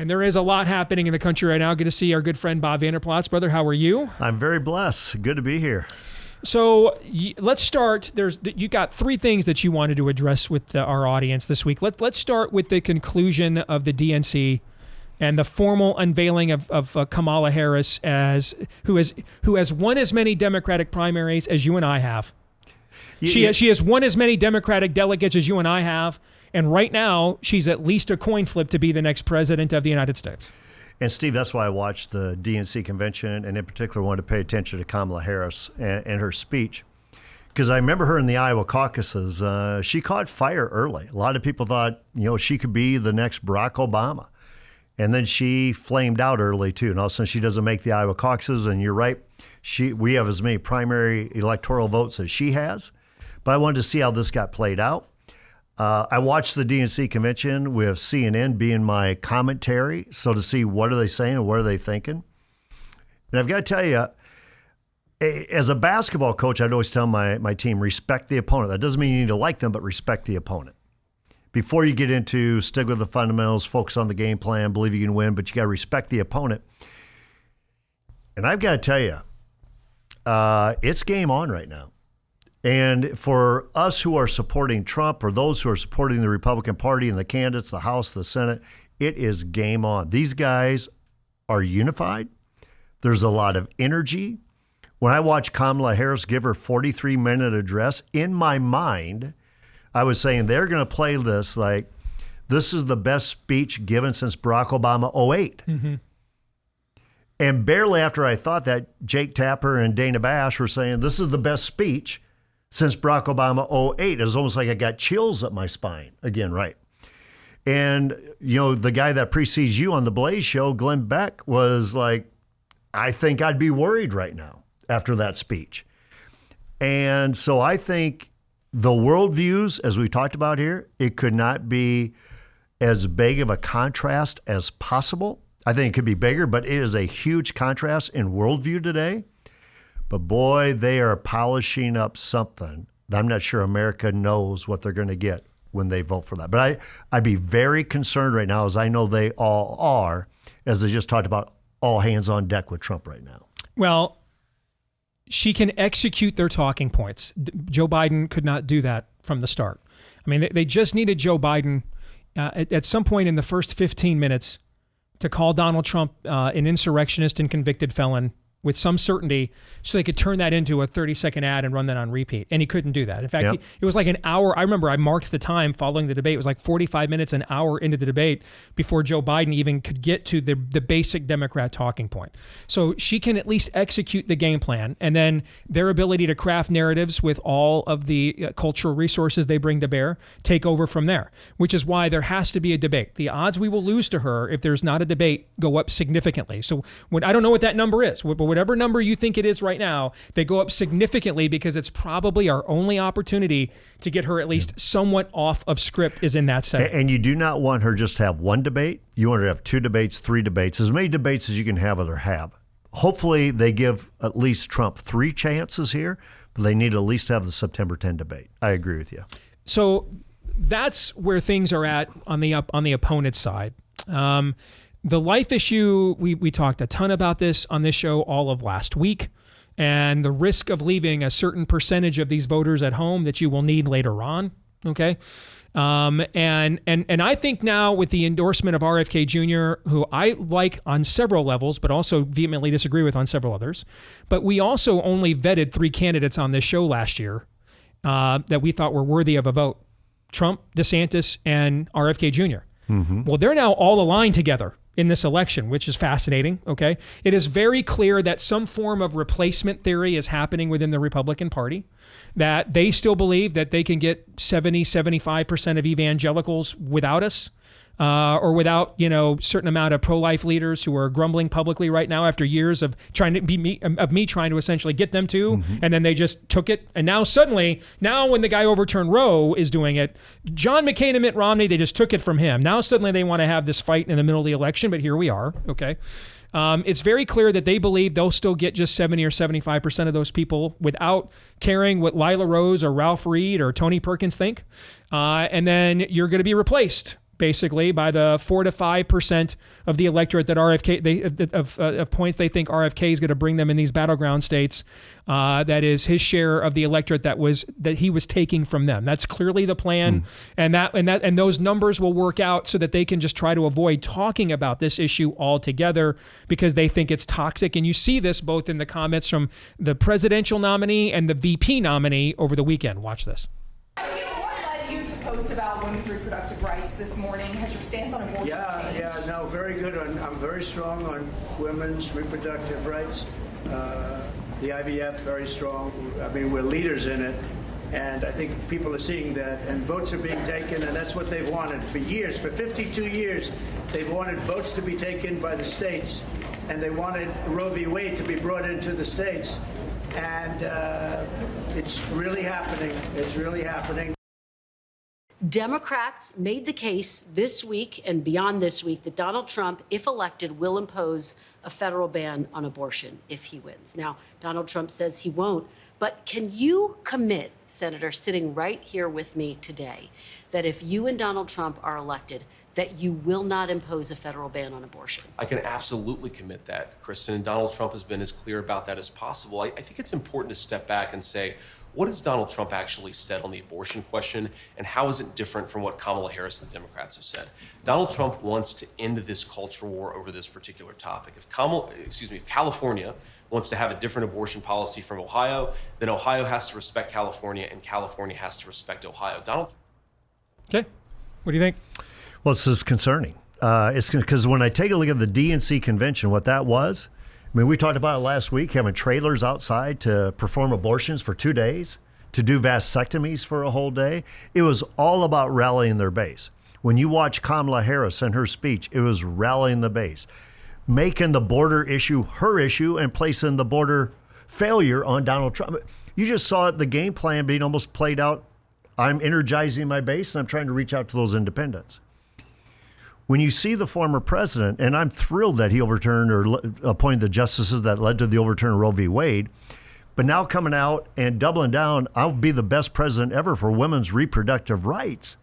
And there is a lot happening in the country right now. Good to see our good friend Bob Vanderplatz. Brother, how are you? I'm very blessed. Good to be here. So let's start. You got three things that you wanted to address with our audience this week. Let's start with the conclusion of the DNC and the formal unveiling of Kamala Harris who has won as many Democratic primaries as you and I have. She has won as many Democratic delegates as you and I have, and right now she's at least a coin flip to be the next president of the United States. And Steve, that's why I watched the DNC convention, and in particular wanted to pay attention to Kamala Harris and her speech. Because I remember her in the Iowa caucuses. She caught fire early. A lot of people thought, she could be the next Barack Obama. And then she flamed out early, too. And all of a sudden, she doesn't make the Iowa caucuses. And you're right, we have as many primary electoral votes as she has. But I wanted to see how this got played out. I watched the DNC convention with CNN being my commentary, so to see what are they saying and what are they thinking. And I've got to tell you, as a basketball coach, I'd always tell my team, respect the opponent. That doesn't mean you need to like them, but respect the opponent. Before you get into stick with the fundamentals, focus on the game plan, believe you can win, but you got to respect the opponent. And I've got to tell you, it's game on right now. And for us who are supporting Trump or those who are supporting the Republican Party and the candidates, the House, the Senate, it is game on. These guys are unified. There's a lot of energy. When I watched Kamala Harris give her 43-minute address, in my mind, I was saying they're going to play this like this is the best speech given since Barack Obama 08. Mm-hmm. And barely after I thought that, Jake Tapper and Dana Bash were saying this is the best speech since Barack Obama 08. It was almost like I got chills up my spine again, right? And, the guy that precedes you on the Blaze show, Glenn Beck, was like, I think I'd be worried right now after that speech. And so I think the worldviews, as we talked about here, it could not be as big of a contrast as possible. I think it could be bigger, but it is a huge contrast in worldview today. But boy, they are polishing up something that I'm not sure America knows what they're going to get when they vote for that. But I'd be very concerned right now, as I know they all are, as they just talked about all hands on deck with Trump right now. Well, she can execute their talking points. Joe Biden could not do that from the start. I mean, they just needed Joe Biden at some point in the first 15 minutes to call Donald Trump an insurrectionist and convicted felon with some certainty, so they could turn that into a 30-second ad and run that on repeat. And he couldn't do that. In fact, it was like an hour. I remember I marked the time following the debate. It was like 45 minutes, an hour into the debate before Joe Biden even could get to the basic Democrat talking point. So she can at least execute the game plan, and then their ability to craft narratives with all of the cultural resources they bring to bear take over from there, which is why there has to be a debate. The odds we will lose to her if there's not a debate go up significantly. So I don't know what that number is, but whatever number you think it is right now, they go up significantly because it's probably our only opportunity to get her at least somewhat off of script is in that setting. And you do not want her just to have one debate. You want her to have 2 debates, 3 debates, as many debates as you can have with her have. Hopefully they give at least Trump 3 chances here, but they need to at least have the September 10 debate. I agree with you. So that's where things are at on the opponent's side. The life issue, we talked a ton about this on this show all of last week, and the risk of leaving a certain percentage of these voters at home that you will need later on, okay? And I think now with the endorsement of RFK Jr., who I like on several levels, but also vehemently disagree with on several others, but we also only vetted 3 candidates on this show last year that we thought were worthy of a vote: Trump, DeSantis, and RFK Jr. Mm-hmm. Well, they're now all aligned together in this election, which is fascinating, okay? It is very clear that some form of replacement theory is happening within the Republican Party, that they still believe that they can get 75% of evangelicals without us, or without, certain amount of pro-life leaders who are grumbling publicly right now after years of trying to be me trying to essentially get them to, and then they just took it. And now suddenly, when the guy overturned Roe is doing it, John McCain and Mitt Romney, they just took it from him. Now suddenly they want to have this fight in the middle of the election, but here we are, okay? It's very clear that they believe they'll still get just 70 or 75% of those people without caring what Lila Rose or Ralph Reed or Tony Perkins think. And then you're going to be replaced basically, by the 4 to 5% of the electorate that of points they think RFK is going to bring them in these battleground states. That is his share of the electorate that he was taking from them. That's clearly the plan, and those numbers will work out so that they can just try to avoid talking about this issue altogether because they think it's toxic. And you see this both in the comments from the presidential nominee and the VP nominee over the weekend. Watch this. What led you to post about women's reproductive rights this morning? Has your stance on abortion changed? Yeah, no, very good. I'm very strong on women's reproductive rights. The IVF, very strong. I mean, we're leaders in it. And I think people are seeing that, and votes are being taken, and that's what they've wanted for years. For 52 years, they've wanted votes to be taken by the states, and they wanted Roe v. Wade to be brought into the states. And it's really happening. It's really happening. Democrats made the case this week and beyond this week that Donald Trump, if elected, will impose a federal ban on abortion if he wins. Now, Donald Trump says he won't, but can you commit, Senator, sitting right here with me today, that if you and Donald Trump are elected, that you will not impose a federal ban on abortion? I can absolutely commit that, Kristen, and Donald Trump has been as clear about that as possible. I think it's important to step back and say, what has Donald Trump actually said on the abortion question, and how is it different from what Kamala Harris and the Democrats have said? Donald Trump wants to end this culture war over this particular topic. If California wants to have a different abortion policy from Ohio, then Ohio has to respect California, and California has to respect Ohio. Okay, what do you think? Well, this is concerning. It's because when I take a look at the DNC convention, what that was, I mean, we talked about it last week, having trailers outside to perform abortions for 2 days, to do vasectomies for a whole day. It was all about rallying their base. When you watch Kamala Harris and her speech, it was rallying the base, making the border issue her issue and placing the border failure on Donald Trump. You just saw the game plan being almost played out. I'm energizing my base and I'm trying to reach out to those independents. When you see the former president, and I'm thrilled that he overturned or appointed the justices that led to the overturn of Roe v. Wade, but now coming out and doubling down, I'll be the best president ever for women's reproductive rights.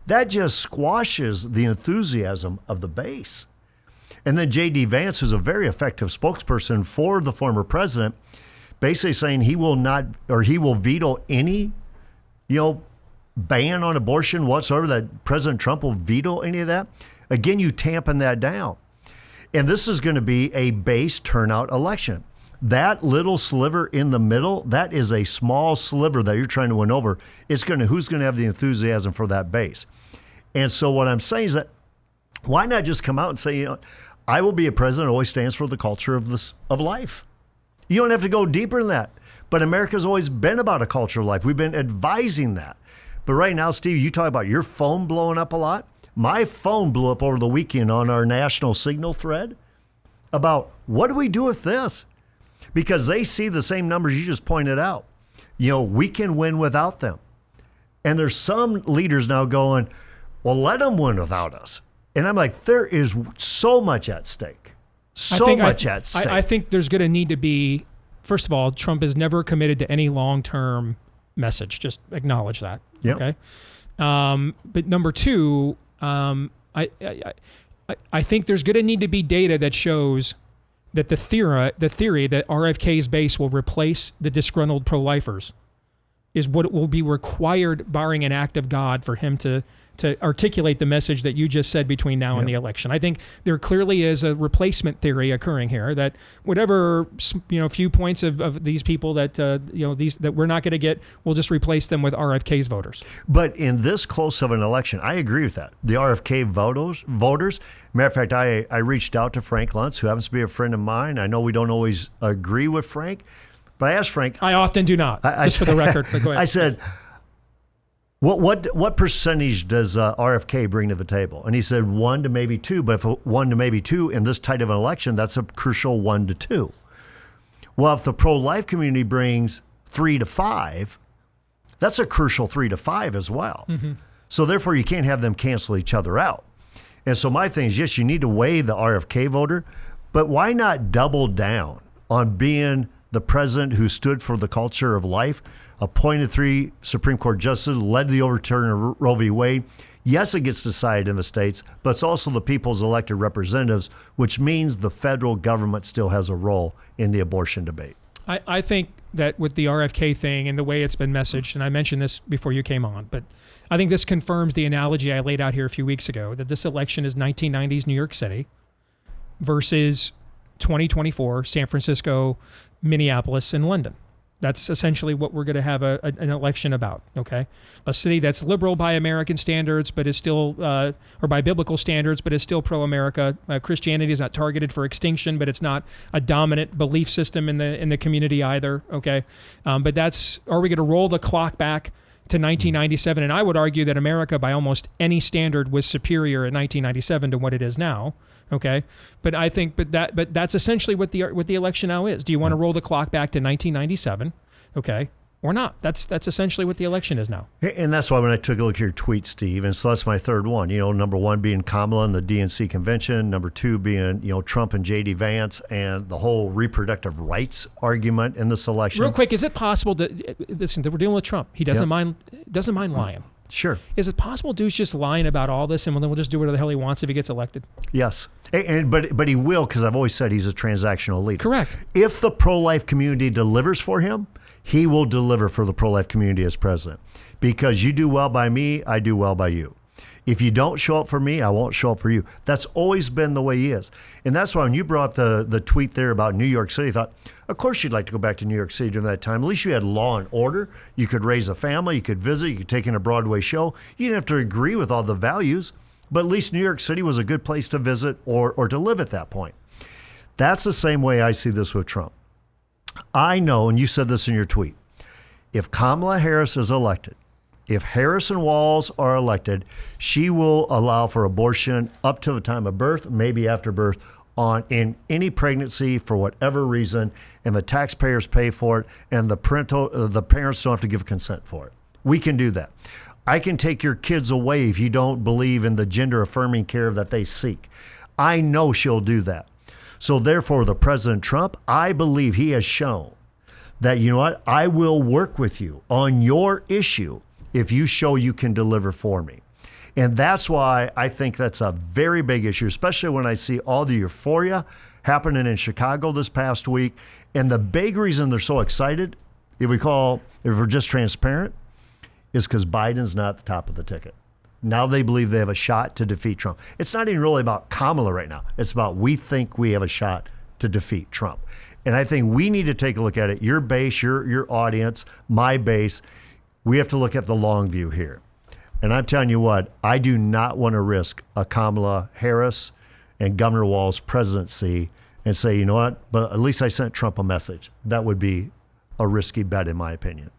That just squashes the enthusiasm of the base. And then J.D. Vance, who's a very effective spokesperson for the former president, basically saying he will not, or he will veto any, ban on abortion whatsoever, that President Trump will veto any of that. Again, you tamping that down. And this is going to be a base turnout election. That little sliver in the middle, that is a small sliver that you're trying to win over. Who's going to have the enthusiasm for that base? And so what I'm saying is that why not just come out and say, I will be a president that always stands for the culture of life. You don't have to go deeper than that. But America's always been about a culture of life. We've been advising that. But right now, Steve, you talk about your phone blowing up a lot. My phone blew up over the weekend on our national signal thread about what do we do with this? Because they see the same numbers you just pointed out. We can win without them. And there's some leaders now going, well, let them win without us. And I'm like, there is so much at stake. At stake. I think there's going to need to be, first of all, Trump is never committed to any long-term message. Just acknowledge that. Yep. Okay. But number two, I think there's going to need to be data that shows that the theory that RFK's base will replace the disgruntled pro-lifers is what will be required, barring an act of God, for him to articulate the message that you just said between now and the election. I think there clearly is a replacement theory occurring here, that whatever few points of these people that that we're not going to get, we'll just replace them with RFK's voters. But in this close of an election, I agree with that. The RFK voters. Matter of fact, I reached out to Frank Luntz, who happens to be a friend of mine. I know we don't always agree with Frank, but I asked Frank. I often do not, just for the record. But go ahead. I said, What percentage does RFK bring to the table? And he said 1 to maybe 2, but if 1 to maybe 2 in this tight of an election, that's a crucial 1 to 2. Well, if the pro-life community brings 3 to 5, that's a crucial 3 to 5 as well. Mm-hmm. So therefore, you can't have them cancel each other out. And so my thing is, yes, you need to weigh the RFK voter, but why not double down on being the president who stood for the culture of life, appointed 3 Supreme Court justices, led the overturn of Roe v. Wade. Yes, it gets decided in the states, but it's also the people's elected representatives, which means the federal government still has a role in the abortion debate. I think that with the RFK thing and the way it's been messaged, and I mentioned this before you came on, but I think this confirms the analogy I laid out here a few weeks ago, that this election is 1990s New York City versus 2024 San Francisco, Minneapolis, and London. That's essentially what we're going to have an election about, okay? A city that's liberal by American standards, but is still, or by biblical standards, but is still pro-America. Christianity is not targeted for extinction, but it's not a dominant belief system in the community either, okay? But are we going to roll the clock back to 1997? And I would argue that America, by almost any standard, was superior in 1997 to what it is now. Okay, but I think, but that's essentially what the election now is. Do you want to roll the clock back to 1997? Okay, or not? That's essentially what the election is now. And that's why when I took a look at your tweet, Steve, and so that's my third one. Number one being Kamala and the DNC convention. Number two being Trump and J.D. Vance and the whole reproductive rights argument in this election. Real quick, is it possible to listen? That we're dealing with Trump. He doesn't mind lying. Sure. Is it possible dude's just lying about all this, and then we'll just do whatever the hell he wants if he gets elected? Yes, but he will, because I've always said he's a transactional leader. Correct. If the pro-life community delivers for him, he will deliver for the pro-life community as president. Because you do well by me, I do well by you. If you don't show up for me, I won't show up for you. That's always been the way he is. And that's why when you brought up the tweet there about New York City, I thought, of course you'd like to go back to New York City during that time. At least you had law and order. You could raise a family. You could visit. You could take in a Broadway show. You didn't have to agree with all the values, but at least New York City was a good place to visit or to live at that point. That's the same way I see this with Trump. I know, and you said this in your tweet, if Kamala Harris is elected, if Harris and Walz are elected, she will allow for abortion up to the time of birth, maybe after birth, in any pregnancy for whatever reason, and the taxpayers pay for it, and the parents don't have to give consent for it. We can do that. I can take your kids away if you don't believe in the gender-affirming care that they seek. I know she'll do that. So therefore, the President Trump, I believe he has shown that, you know what, I will work with you on your issue if you show you can deliver for me. And that's why I think that's a very big issue, especially when I see all the euphoria happening in Chicago this past week. And the big reason they're so excited, if we're just transparent, is because Biden's not at the top of the ticket. Now they believe they have a shot to defeat Trump. It's not even really about Kamala right now. It's about we think we have a shot to defeat Trump. And I think we need to take a look at it. Your base, your audience, my base, we have to look at the long view here. And I'm telling you what, I do not want to risk a Kamala Harris and Governor Walz presidency and say, you know what, but at least I sent Trump a message. That would be a risky bet in my opinion.